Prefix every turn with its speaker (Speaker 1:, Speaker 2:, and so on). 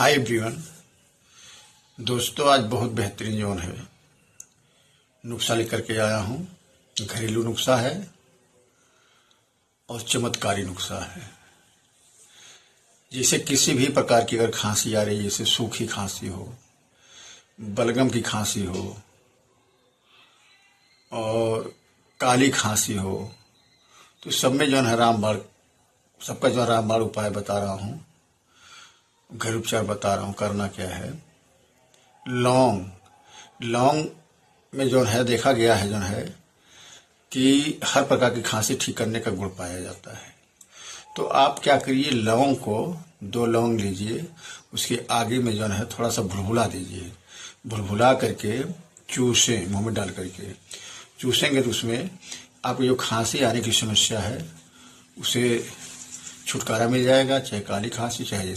Speaker 1: Hi everyone. दोस्तों, आज बहुत बेहतरीन जोन है नुस्खा लेकर के आया हूँ। घरेलू नुस्खा है और चमत्कारी नुस्खा है। जैसे किसी भी प्रकार की अगर खांसी आ रही है, जैसे सूखी खांसी हो, बलगम की खांसी हो और काली खांसी हो, तो सब में जो है रामबाण, सबका जो रामबाण उपाय बता रहा हूँ, घर उपचार बता रहा हूँ। करना क्या है, लौंग में जो है देखा गया है जो है कि हर प्रकार की खांसी ठीक करने का गुण पाया जाता है। तो आप क्या करिए, लौंग को 2 लौंग लीजिए, उसके आगे में जो है थोड़ा सा भुलभुला दीजिए। भुलभुला करके चूसे, मुंह में डाल करके चूसेंगे तो उसमें आपको जो खांसी आने की समस्या है उसे छुटकारा मिल जाएगा। चाहे काली खांसी, चाहे